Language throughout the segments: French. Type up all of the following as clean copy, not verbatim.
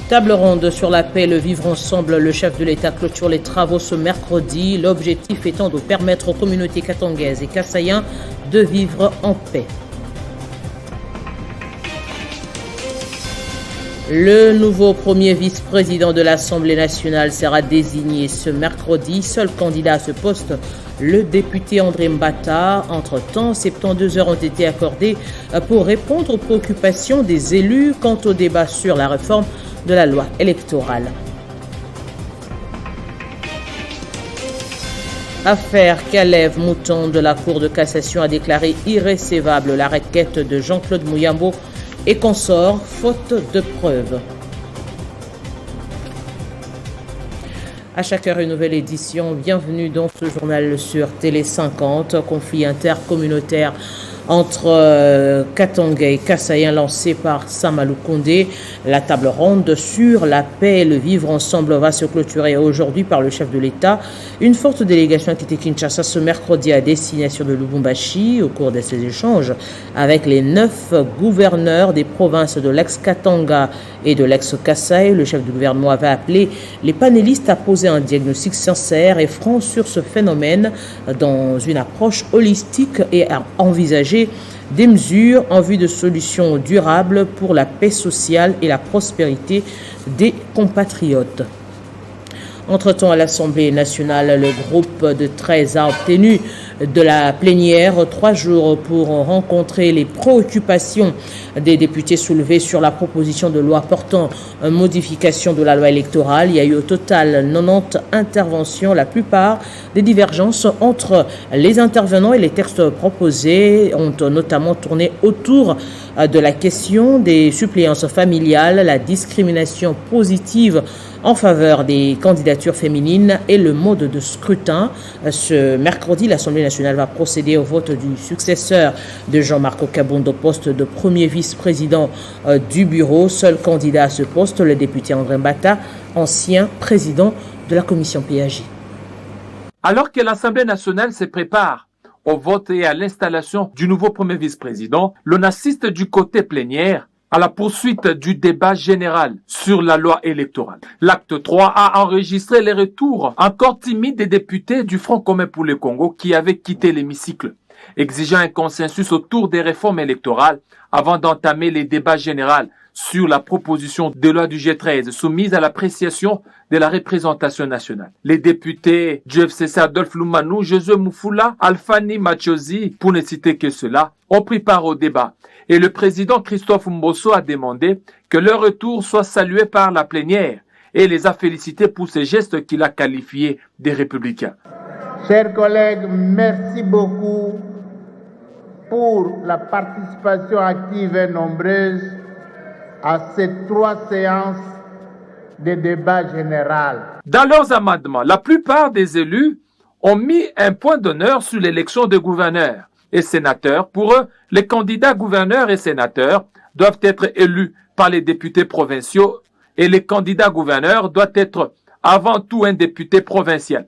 Table ronde sur la paix, le vivre ensemble. Le chef de l'État clôture les travaux ce mercredi. L'objectif étant de permettre aux communautés katangaises et kassaïens de vivre en paix. Le nouveau premier vice-président de l'Assemblée nationale sera désigné ce mercredi. Seul candidat à ce poste, le député André Mbata. Entre-temps, 72 heures ont été accordées pour répondre aux préoccupations des élus quant au débat sur la réforme de la loi électorale. Affaire Kalev Mouton de la Cour de cassation a déclaré irrécevable la requête de Jean-Claude Mouyambo et consorts, faute de preuves. À chaque heure, une nouvelle édition. Bienvenue dans ce journal sur Télé 50. Conflit intercommunautaire entre Katanga et Kassaïen lancé par Samalou Kondé. La table ronde sur la paix et le vivre ensemble va se clôturer aujourd'hui par le chef de l'État. Une forte délégation a quitté Kinshasa ce mercredi à destination de Lubumbashi. Au cours de ces échanges avec les 9 gouverneurs des provinces de l'ex-Katanga et de l'ex-Kasaï, le chef du gouvernement avait appelé les panélistes à poser un diagnostic sincère et franc sur ce phénomène dans une approche holistique et à envisager des mesures en vue de solutions durables pour la paix sociale et la prospérité des compatriotes. Entre-temps, à l'Assemblée nationale, le groupe de 13 a obtenu de la plénière 3 jours pour rencontrer les préoccupations des députés soulevées sur la proposition de loi portant modification de la loi électorale. Il y a eu au total 90 interventions. La plupart des divergences entre les intervenants et les textes proposés ont notamment tourné autour de la question des suppléances familiales, la discrimination positive en faveur des candidatures féminines et le mode de scrutin. Ce mercredi, l'Assemblée nationale va procéder au vote du successeur de Jean-Marc Okabondo au poste de premier vice-président du bureau. Seul candidat à ce poste, le député André Mbata, ancien président de la commission PAJ. Alors que l'Assemblée nationale se prépare au vote et à l'installation du nouveau premier vice-président, l'on assiste du côté plénière à la poursuite du débat général sur la loi électorale. L'acte 3 a enregistré les retours encore timides des députés du Front commun pour le Congo qui avaient quitté l'hémicycle, exigeant un consensus autour des réformes électorales avant d'entamer les débats généraux sur la proposition de loi du G13 soumise à l'appréciation de la représentation nationale. Les députés du FCC Adolphe Lumanou, Josué Moufoula, Alfani Machozi, pour ne citer que cela, ont pris part au débat. Et le président Christophe Mbosso a demandé que leur retour soit salué par la plénière et les a félicités pour ces gestes qu'il a qualifiés des républicains. Chers collègues, merci beaucoup pour la participation active et nombreuse à ces 3 séances de débat général. Dans leurs amendements, la plupart des élus ont mis un point d'honneur sur l'élection de gouverneurs et sénateurs. Pour eux, les candidats gouverneurs et sénateurs doivent être élus par les députés provinciaux et les candidats gouverneurs doivent être avant tout un député provincial.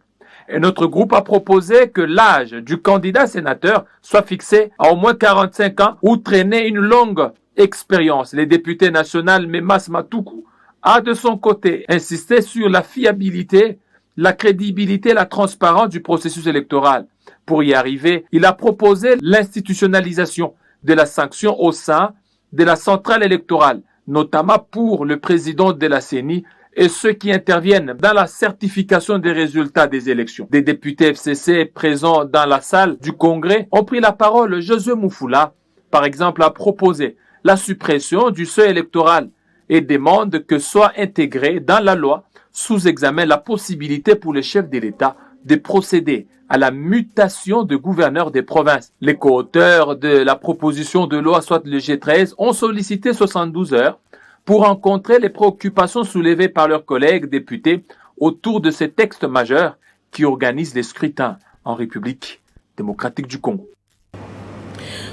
Et notre groupe a proposé que l'âge du candidat sénateur soit fixé à au moins 45 ans ou traîner une longue expérience. Les députés nationaux Memas Matoukou a de son côté insisté sur la fiabilité, la crédibilité, la transparence du processus électoral. Pour y arriver, il a proposé l'institutionnalisation de la sanction au sein de la centrale électorale, notamment pour le président de la CENI et ceux qui interviennent dans la certification des résultats des élections. Des députés FCC présents dans la salle du Congrès ont pris la parole. Josué Moufoula, par exemple, a proposé la suppression du seuil électoral et demande que soit intégrée dans la loi sous examen la possibilité pour le chef de l'État de procéder à la mutation de gouverneur des provinces. Les co-auteurs de la proposition de loi, soit le G13, ont sollicité 72 heures pour rencontrer les préoccupations soulevées par leurs collègues députés autour de ces textes majeurs qui organisent les scrutins en République démocratique du Congo.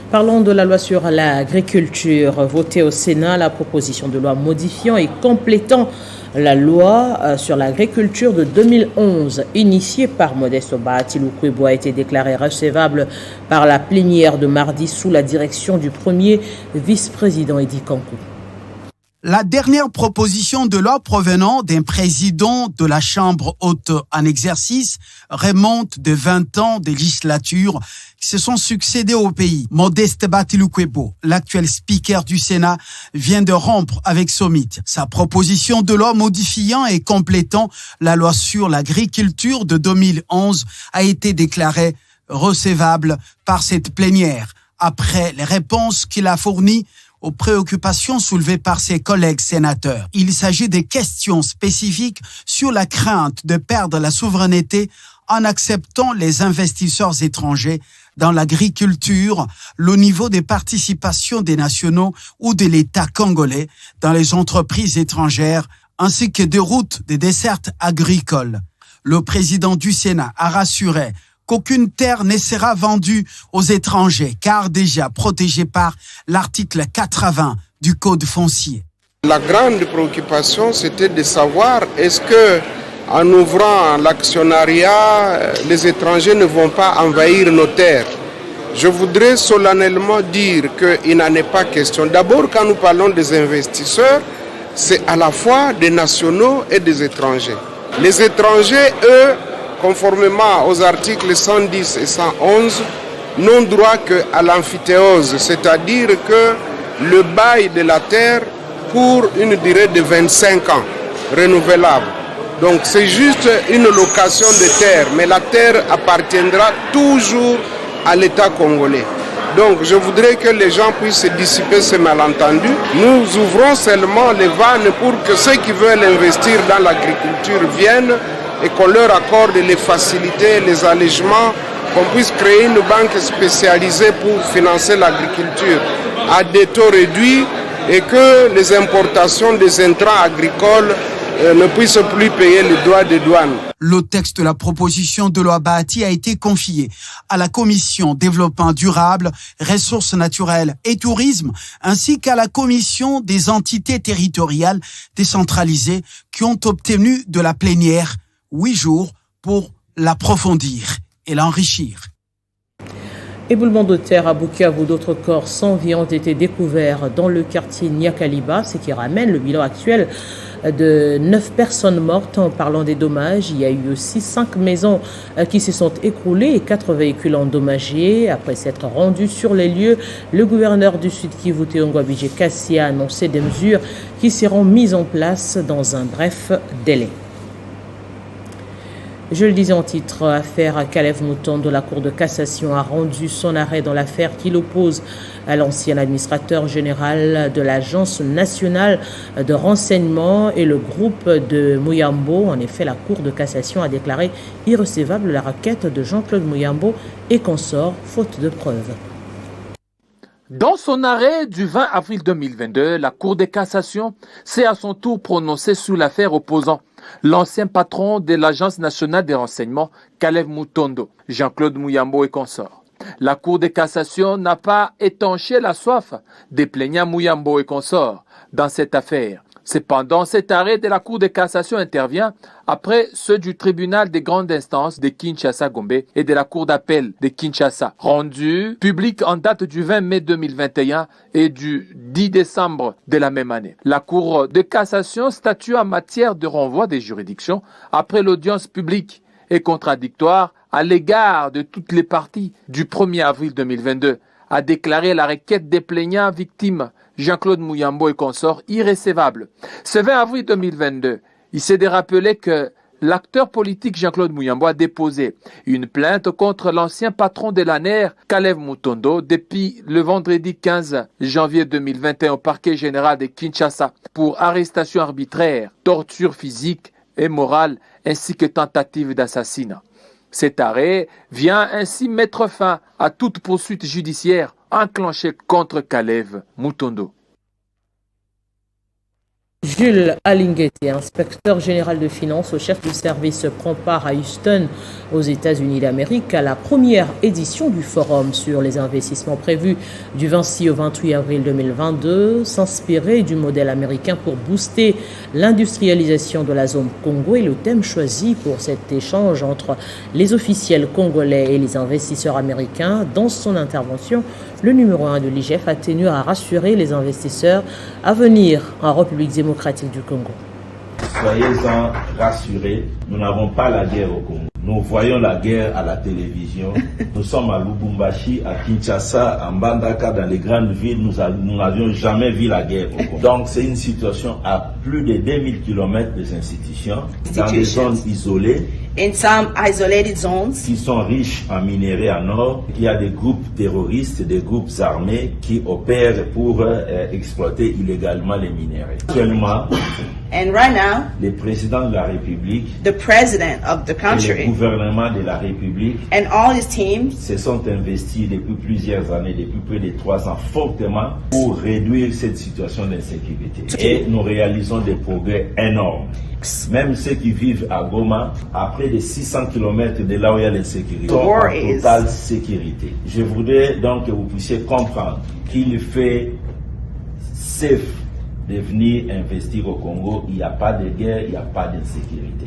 Parlons de la loi sur l'agriculture. Votée au Sénat, la proposition de loi modifiant et complétant la loi sur l'agriculture de 2011, initiée par Modeste Bahati Lukwebo, a été déclarée recevable par la plénière de mardi sous la direction du premier vice-président Eddy Kankou. La dernière proposition de loi provenant d'un président de la Chambre haute en exercice remonte de 20 ans de législature qui se sont succédés au pays. Modeste Batiloukwebo, l'actuel speaker du Sénat, vient de rompre avec ce mythe. Sa proposition de loi modifiant et complétant la loi sur l'agriculture de 2011 a été déclarée recevable par cette plénière après les réponses qu'il a fournies aux préoccupations soulevées par ses collègues sénateurs. Il s'agit des questions spécifiques sur la crainte de perdre la souveraineté en acceptant les investisseurs étrangers dans l'agriculture, le niveau des participations des nationaux ou de l'État congolais dans les entreprises étrangères, ainsi que des routes de desserte agricole. Le président du Sénat a rassuré qu'aucune terre ne sera vendue aux étrangers, car déjà protégée par l'article 80 du Code foncier. La grande préoccupation, c'était de savoir est-ce que, en ouvrant l'actionnariat, les étrangers ne vont pas envahir nos terres. Je voudrais solennellement dire qu'il n'en est pas question. D'abord, quand nous parlons des investisseurs, c'est à la fois des nationaux et des étrangers. Les étrangers, eux, conformément aux articles 110 et 111, n'ont droit qu'à l'amphithéose, c'est-à-dire que le bail de la terre pour une durée de 25 ans, renouvelable. Donc c'est juste une location de terre, mais la terre appartiendra toujours à l'État congolais. Donc je voudrais que les gens puissent dissiper ces malentendus. Nous ouvrons seulement les vannes pour que ceux qui veulent investir dans l'agriculture viennent et qu'on leur accorde les facilités, les allègements, qu'on puisse créer une banque spécialisée pour financer l'agriculture à des taux réduits et que les importations des intrants agricoles ne puissent plus payer les droits de douane. Le texte de la proposition de loi Bahati a été confié à la Commission Développement durable, Ressources naturelles et Tourisme, ainsi qu'à la Commission des entités territoriales décentralisées qui ont obtenu de la plénière 8 jours pour l'approfondir et l'enrichir. Éboulement de terre à Bukavu, d'autres corps sans vie ont été découverts dans le quartier Nyakaliba, ce qui ramène le bilan actuel de 9 personnes mortes. En parlant des dommages, il y a eu aussi 5 maisons qui se sont écroulées et 4 véhicules endommagés. Après s'être rendu sur les lieux, le gouverneur du Sud Kivu, Théongo Abidje Kassia, a annoncé des mesures qui seront mises en place dans un bref délai. Je le disais en titre, affaire Kalev Mutondo, la Cour de cassation a rendu son arrêt dans l'affaire qui l'oppose à l'ancien administrateur général de l'Agence nationale de renseignement et le groupe de Muyambo. En effet, la Cour de cassation a déclaré irrecevable la requête de Jean-Claude Muyambo et consorts, faute de preuves. Dans son arrêt du 20 avril 2022, la Cour de cassation s'est à son tour prononcée sur l'affaire opposant l'ancien patron de l'Agence nationale des renseignements, Kalev Mutondo, Jean-Claude Muyambo et consorts. La Cour de cassation n'a pas étanché la soif des plaignants Muyambo et consorts dans cette affaire. Cependant, cet arrêt de la Cour de cassation intervient après ceux du tribunal des grandes instances de Kinshasa-Gombe et de la Cour d'appel de Kinshasa, rendus publics en date du 20 mai 2021 et du 10 décembre de la même année. La Cour de cassation statue en matière de renvoi des juridictions après l'audience publique et contradictoire à l'égard de toutes les parties du 1er avril 2022, a déclaré la requête des plaignants victimes Jean-Claude Muyambo et consorts irrécevable. Ce 20 avril 2022, il s'est de rappeler que l'acteur politique Jean-Claude Muyambo a déposé une plainte contre l'ancien patron de l'ANER, Kalev Mutondo, depuis le vendredi 15 janvier 2021 au parquet général de Kinshasa pour arrestation arbitraire, torture physique et morale ainsi que tentative d'assassinat. Cet arrêt vient ainsi mettre fin à toute poursuite judiciaire enclenchée contre Kalev Mutondo. Jules Alingueté, inspecteur général de finances au chef de service, prend part à Houston, aux États-Unis d'Amérique, à la première édition du forum sur les investissements prévus du 26 au 28 avril 2022, s'inspirer du modèle américain pour booster l'industrialisation de la zone Congo est le thème choisi pour cet échange entre les officiels congolais et les investisseurs américains. Dans son intervention, le numéro 1 de l'IGF a tenu à rassurer les investisseurs à venir en République démocratique du Congo. Soyez-en rassurés, nous n'avons pas la guerre au Congo. Nous voyons la guerre à la télévision. Nous sommes à Lubumbashi, à Kinshasa, à Mbandaka, dans les grandes villes. Nous n'avions jamais vu la guerre au Congo. Donc c'est une situation à plus de 2000 km des institutions, dans des zones isolées, in some isolated zones, qui sont riches en minerais en or. Il y a des groupes terroristes, des groupes armés qui opèrent pour exploiter illégalement les minerais. Actuellement, and right now, le président de la République, the president of the et le country, gouvernement de la République and all his teams se sont investis depuis plusieurs années, depuis près de 3 ans, fortement pour réduire cette situation d'insécurité. Et nous réalisons des progrès énormes. Même ceux qui vivent à Goma, à près de 600 km de là où il y a l'insécurité, sont en totale sécurité. Je voudrais donc que vous puissiez comprendre qu'il fait safe de venir investir au Congo. Il n'y a pas de guerre, il n'y a pas d'insécurité.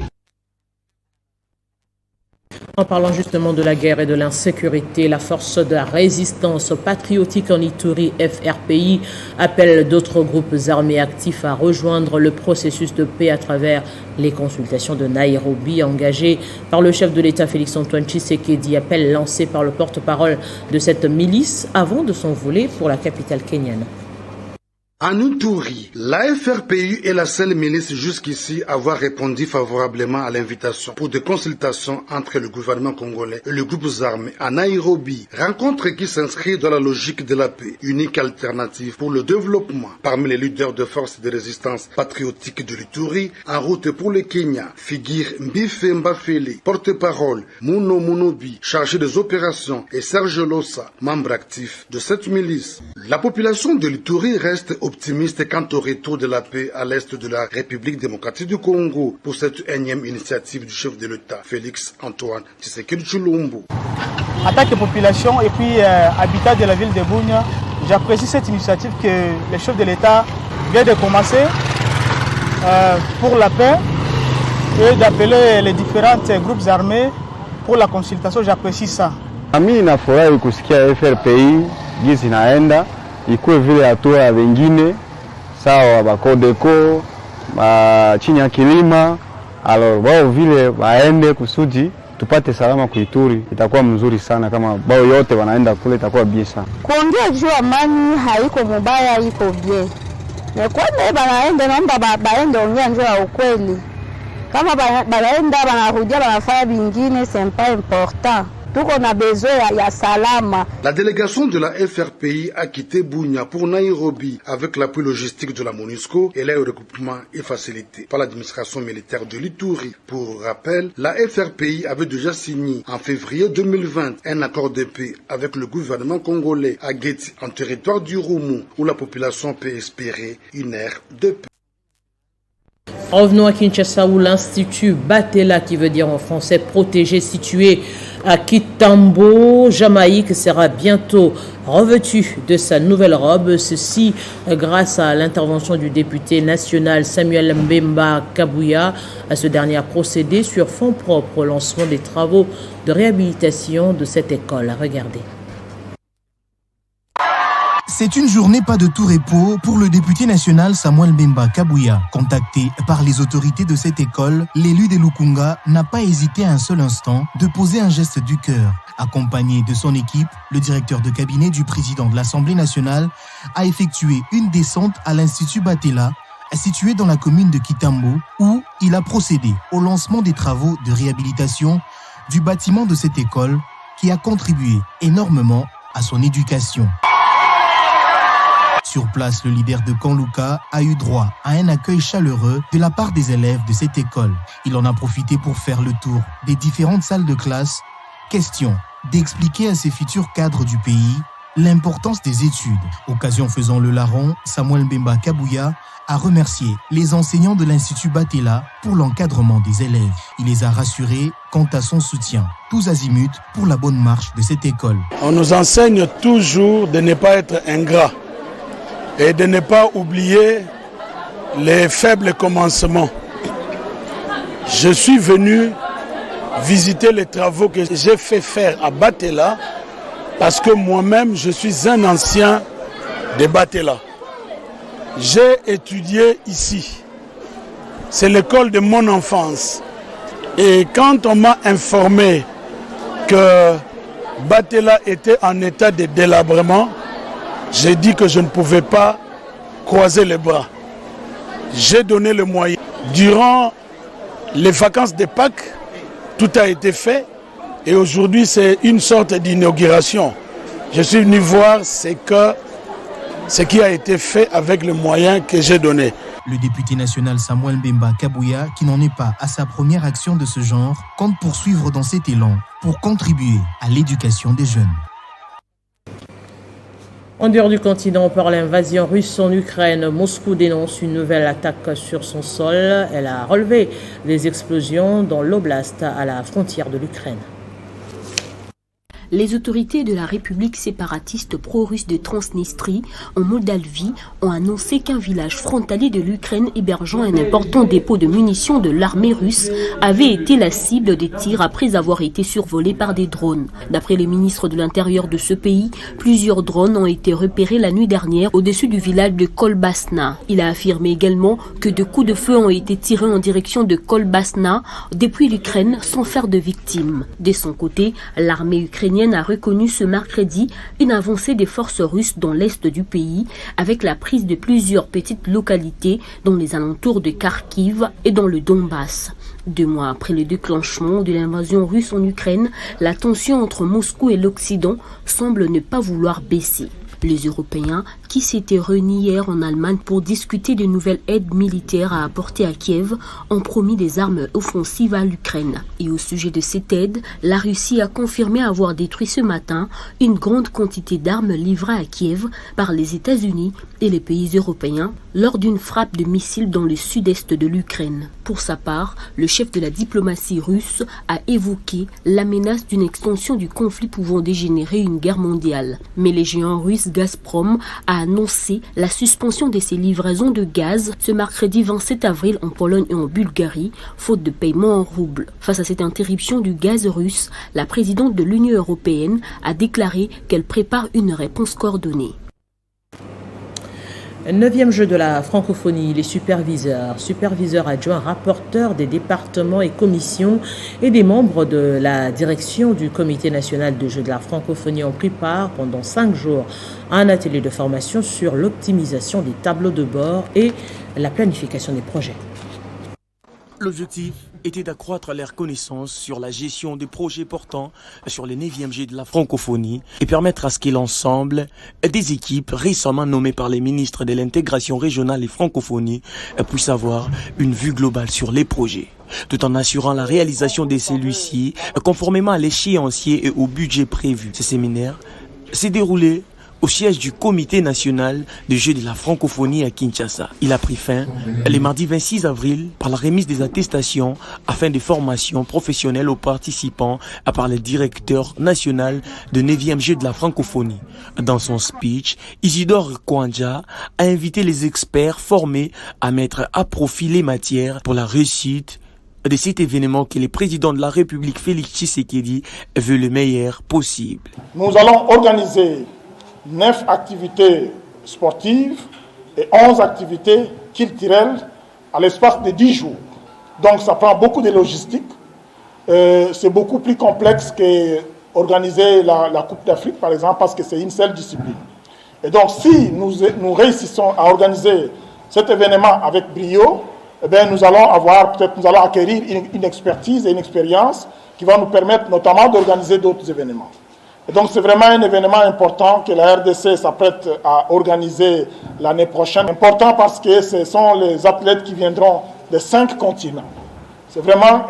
En parlant justement de la guerre et de l'insécurité, la force de la résistance patriotique en Ituri, FRPI, appelle d'autres groupes armés actifs à rejoindre le processus de paix à travers les consultations de Nairobi engagées par le chef de l'État Félix-Antoine Tshisekedi, appel lancé par le porte-parole de cette milice avant de s'envoler pour la capitale kenyane. En Ituri, la FRPI est la seule milice jusqu'ici à avoir répondu favorablement à l'invitation pour des consultations entre le gouvernement congolais et les groupes armés à Nairobi. Rencontre qui s'inscrit dans la logique de la paix, unique alternative pour le développement. Parmi les leaders de forces de résistance patriotique de l'Ituri, en route pour le Kenya, figure Mbife Mbafele, porte-parole, Muno Munobi, chargé des opérations, et Serge Lossa, membre actif de cette milice. La population de l'Ituri reste optimiste quant au retour de la paix à l'est de la République démocratique du Congo pour cette énième initiative du chef de l'État, Félix-Antoine Tshisekedi Tshilombo. En tant que population et puis habitat de la ville de Bunia, j'apprécie cette initiative que le chef de l'État vient de commencer pour la paix et d'appeler les différents groupes armés pour la consultation. J'apprécie ça. Mimi nafurahi kusikia FRPI jinsi inaenda ikuwe vile hatua ya wengine sawa bakodeko chini ya kilima alors wao vile waende kusudi tupate salama kuituri, itakuwa mzuri sana kama bao yote wanaenda kule, itakuwa bien sana. Kuongea juu amani haiko mubaya, iko bien. Na kwani banaenda naomba baende ongea njoo ya ukweli. Kama banaenda banarudia banafanya vingine c'est pas important. La délégation de la FRPI a quitté Bunia pour Nairobi avec l'appui logistique de la MONUSCO et le regroupement est facilité par l'administration militaire de l'Ituri. Pour rappel, la FRPI avait déjà signé en février 2020 un accord de paix avec le gouvernement congolais à Geti en territoire du Rumu où la population peut espérer une ère de paix. Revenons à Kinshasa où l'Institut Batela, qui veut dire en français protégé, situé à Kitambo, Jamaïque, sera bientôt revêtu de sa nouvelle robe. Ceci grâce à l'intervention du député national Samuel Mbemba Kabouya. À ce dernier a procédé sur fonds propres au lancement des travaux de réhabilitation de cette école. Regardez. C'est une journée pas de tout repos pour le député national Samuel Mbemba Kabouya. Contacté par les autorités de cette école, l'élu de Lukunga n'a pas hésité un seul instant de poser un geste du cœur. Accompagné de son équipe, le directeur de cabinet du président de l'Assemblée nationale a effectué une descente à l'Institut Batela, situé dans la commune de Kitambo, où il a procédé au lancement des travaux de réhabilitation du bâtiment de cette école qui a contribué énormément à son éducation. Sur place, le leader de Kanluka a eu droit à un accueil chaleureux de la part des élèves de cette école. Il en a profité pour faire le tour des différentes salles de classe. Question d'expliquer à ses futurs cadres du pays l'importance des études. Occasion faisant le larron, Samuel Mbemba Kabouya a remercié les enseignants de l'Institut Batella pour l'encadrement des élèves. Il les a rassurés quant à son soutien, tous azimuts pour la bonne marche de cette école. On nous enseigne toujours de ne pas être ingrat et de ne pas oublier les faibles commencements. Je suis venu visiter les travaux que j'ai fait faire à Batella parce que moi-même je suis un ancien de Batella. J'ai étudié ici. C'est l'école de mon enfance. Et quand on m'a informé que Batella était en état de délabrement, j'ai dit que je ne pouvais pas croiser les bras. J'ai donné le moyen. Durant les vacances de Pâques, tout a été fait et aujourd'hui c'est une sorte d'inauguration. Je suis venu voir ce qui a été fait avec les moyens que j'ai donnés. Le député national Samuel Mbemba Kabouya, qui n'en est pas à sa première action de ce genre, compte poursuivre dans cet élan pour contribuer à l'éducation des jeunes. En dehors du continent, par l'invasion russe en Ukraine, Moscou dénonce une nouvelle attaque sur son sol. Elle a relevé des explosions dans l'oblast à la frontière de l'Ukraine. Les autorités de la République séparatiste pro-russe de Transnistrie, en Moldavie, ont annoncé qu'un village frontalier de l'Ukraine hébergeant un important dépôt de munitions de l'armée russe avait été la cible des tirs après avoir été survolé par des drones. D'après le ministre de l'Intérieur de ce pays, plusieurs drones ont été repérés la nuit dernière au-dessus du village de Kolbasna. Il a affirmé également que de coups de feu ont été tirés en direction de Kolbasna depuis l'Ukraine sans faire de victimes. De son côté, l'armée ukrainienne a reconnu ce mercredi une avancée des forces russes dans l'est du pays avec la prise de plusieurs petites localités dans les alentours de Kharkiv et dans le Donbass. 2 mois après le déclenchement de l'invasion russe en Ukraine, la tension entre Moscou et l'Occident semble ne pas vouloir baisser. Les Européens, qui s'étaient réunis hier en Allemagne pour discuter de nouvelles aides militaires à apporter à Kiev, ont promis des armes offensives à l'Ukraine. Et au sujet de cette aide, la Russie a confirmé avoir détruit ce matin une grande quantité d'armes livrées à Kiev par les États-Unis et les pays européens lors d'une frappe de missiles dans le sud-est de l'Ukraine. Pour sa part, le chef de la diplomatie russe a évoqué la menace d'une extension du conflit pouvant dégénérer une guerre mondiale. Mais les géants russes Gazprom a annoncé la suspension de ses livraisons de gaz ce mercredi 27 avril en Pologne et en Bulgarie, faute de paiement en roubles. Face à cette interruption du gaz russe, la présidente de l'Union européenne a déclaré qu'elle prépare une réponse coordonnée. 9e jeu de la francophonie, les superviseurs adjoints, rapporteurs des départements et commissions et des membres de la direction du Comité national de jeux de la francophonie ont pris part pendant 5 jours à un atelier de formation sur l'optimisation des tableaux de bord et la planification des projets. L'objectif était d'accroître leur connaissance sur la gestion des projets portant sur les 9e Jeux de la francophonie et permettre à ce que l'ensemble des équipes récemment nommées par les ministres de l'intégration régionale et francophonie puissent avoir une vue globale sur les projets, tout en assurant la réalisation de celui-ci conformément à l'échéancier et au budget prévu. Ce séminaire s'est déroulé au siège du Comité national des Jeux de la francophonie à Kinshasa. Il a pris fin le mardi 26 avril par la remise des attestations afin de formations professionnelles aux participants par le directeur national de 9e Jeux de la francophonie. Dans son speech, Isidore Kwanja a invité les experts formés à mettre à profit les matières pour la réussite de cet événement que le président de la République Félix Tshisekedi veut le meilleur possible. Nous allons organiser 9 activités sportives et 11 activités culturelles à l'espace de 10 jours. Donc ça prend beaucoup de logistique. C'est beaucoup plus complexe qu'organiser la Coupe d'Afrique, par exemple, parce que c'est une seule discipline. Et donc si nous réussissons à organiser cet événement avec brio, eh bien, nous allons acquérir une expertise et une expérience qui va nous permettre notamment d'organiser d'autres événements. Et donc c'est vraiment un événement important que la RDC s'apprête à organiser l'année prochaine. Important parce que ce sont les athlètes qui viendront de 5 continents. C'est vraiment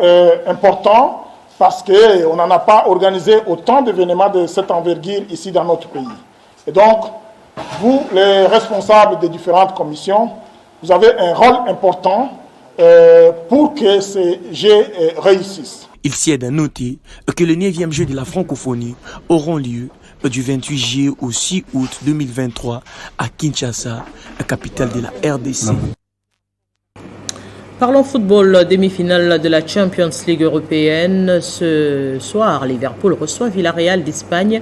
important parce qu'on n'en a pas organisé autant d'événements de cette envergure ici dans notre pays. Et donc, vous, les responsables des différentes commissions, vous avez un rôle important pour que ces jeux réussissent. Il s'y est à noter que les 9e Jeux de la francophonie auront lieu du 28 juillet au 6 août 2023 à Kinshasa, la capitale de la RDC. Parlons football, demi-finale de la Champions League européenne. Ce soir, Liverpool reçoit Villarreal d'Espagne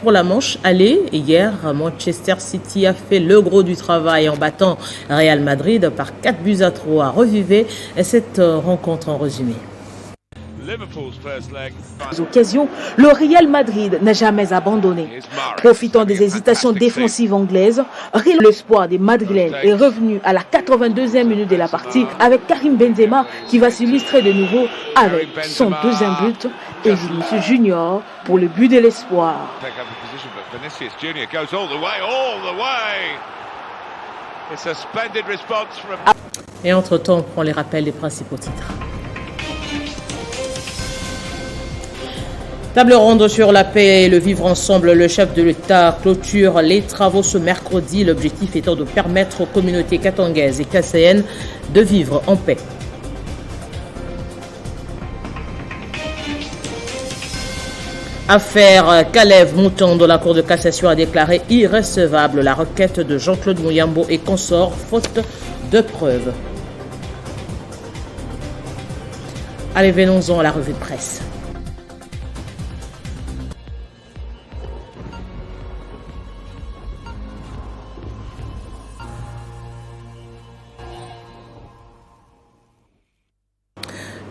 pour la manche aller. Hier, Manchester City a fait le gros du travail en battant Real Madrid par 4-3. Revivez cette rencontre en résumé. Occasions, le Real Madrid n'a jamais abandonné. Profitant des hésitations défensives anglaises, l'espoir des Madrilènes est revenu à la 82e minute de la partie avec Karim Benzema qui va s'illustrer de nouveau avec son deuxième but et Vinicius Junior pour le but de l'espoir. Et entre-temps, on prend les rappels des principaux titres. Table ronde sur la paix et le vivre ensemble. Le chef de l'État clôture les travaux ce mercredi. L'objectif étant de permettre aux communautés katangaises et kassayennes de vivre en paix. Affaire Kalev Moutondo, la Cour de cassation a déclaré irrecevable la requête de Jean-Claude Muyambo et consorts faute de preuves. Allez, venons-en à la revue de presse.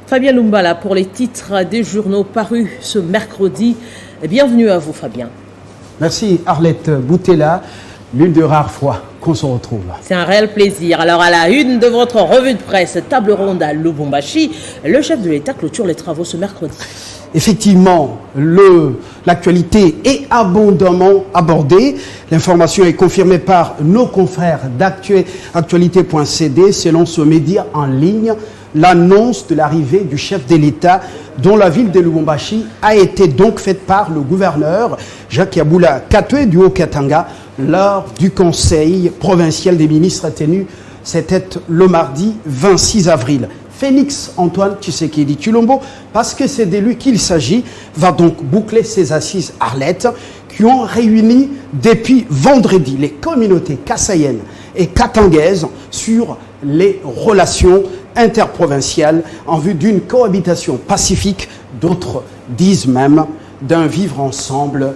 Fabien Lumbala pour les titres des journaux parus ce mercredi. Bienvenue à vous, Fabien. Merci Arlette Boutella, l'une des rares fois qu'on se retrouve. C'est un réel plaisir. Alors à la une de votre revue de presse, table ronde à Lubumbashi, le chef de l'État clôture les travaux ce mercredi. Effectivement, l'actualité est abondamment abordée. L'information est confirmée par nos confrères d'actualité.cd. Selon ce média en ligne, l'annonce de l'arrivée du chef de l'État dont la ville de Lubumbashi a été donc faite par le gouverneur Jacques Yaboula Katwe du Haut-Katanga lors du conseil provincial des ministres tenu, c'était le mardi 26 avril. Félix Antoine Tshisekedi Tshilombo, parce que c'est de lui qu'il s'agit, va donc boucler ses assises Arlette qui ont réuni depuis vendredi les communautés kassayennes et katangaises sur les relations interprovinciales en vue d'une cohabitation pacifique. D'autres disent même d'un vivre ensemble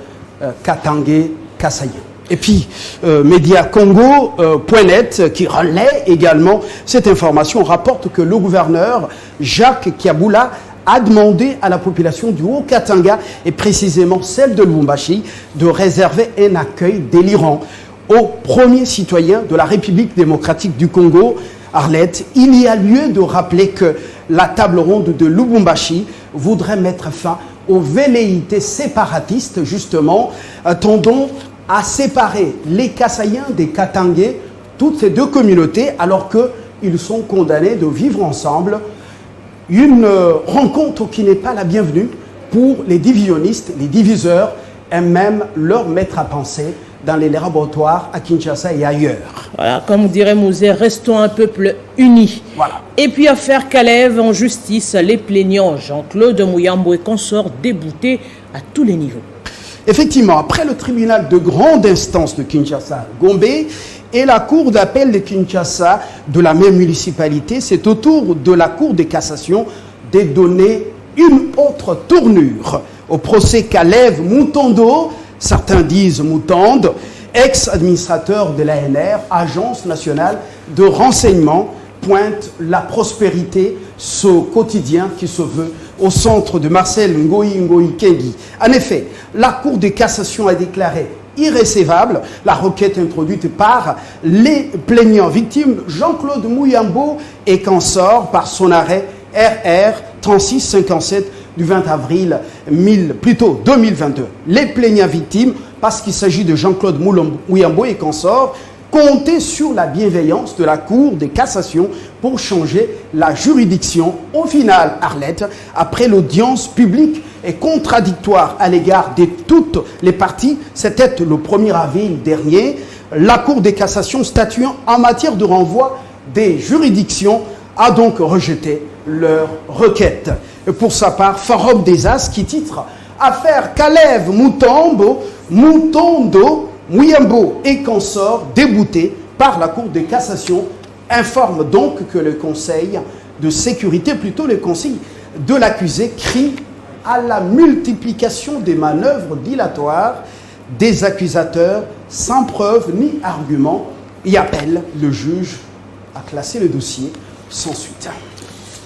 katangais-kassayen. Et puis, Mediacongo.net, qui relaie également cette information, rapporte que le gouverneur Jacques Kiaboula a demandé à la population du Haut-Katanga, et précisément celle de Lubumbashi, de réserver un accueil délirant aux premiers citoyens de la République démocratique du Congo. Arlette, il y a lieu de rappeler que la table ronde de Lubumbashi voudrait mettre fin aux velléités séparatistes, justement, tendant à séparer les Kassaïens des Katangais, toutes ces deux communautés, alors qu'ils sont condamnés de vivre ensemble. Une rencontre qui n'est pas la bienvenue pour les divisionnistes, les diviseurs, et même leur mettre à penser dans les laboratoires à Kinshasa et ailleurs. Voilà, comme dirait Mouzé, restons un peuple uni. Voilà. Et puis affaire Kalev en justice, les plaignants Jean-Claude Muyambo et consorts déboutés à tous les niveaux. Effectivement, après le tribunal de grande instance de Kinshasa, Gombe, et la cour d'appel de Kinshasa de la même municipalité, c'est au tour de la cour de cassation de donner une autre tournure au procès Kalev Moutondo, certains disent Moutande, ex-administrateur de l'ANR, Agence nationale de renseignement, pointe la prospérité, ce quotidien qui se veut au centre de Marcel Ngoï Kengi. En effet, la Cour de cassation a déclaré irrécevable la requête introduite par les plaignants victimes Jean-Claude Muyambo et consorts par son arrêt RR 3657 du 20 avril 2022. Les plaignants victimes, parce qu'il s'agit de Jean-Claude Muyambo et consorts, compter sur la bienveillance de la Cour de cassation pour changer la juridiction. Au final, Arlette, après l'audience publique et contradictoire à l'égard de toutes les parties, c'était le 1er avril dernier, la Cour de cassation statuant en matière de renvoi des juridictions a donc rejeté leur requête. Et pour sa part, Forum des As qui titre « Affaire Kalev Mutombo, Muyambo et consorts déboutés par la Cour de cassation » informe donc que le Conseil de sécurité, plutôt le Conseil de l'accusé, crie à la multiplication des manœuvres dilatoires des accusateurs sans preuve ni argument et appelle le juge à classer le dossier sans suite.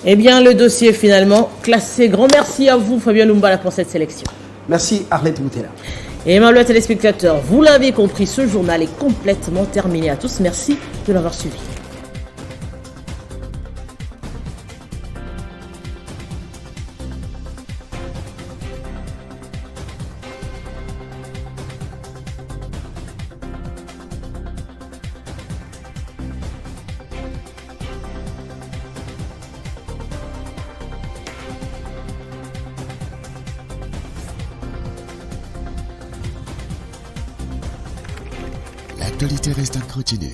Eh bien, le dossier est finalement classé. Grand merci à vous, Fabien Lumbala, pour cette sélection. Merci, Arlette Boutella. Et maintenant, les téléspectateurs, vous l'avez compris, ce journal est complètement terminé. À tous, merci de l'avoir suivi. L'actualité reste à continuer.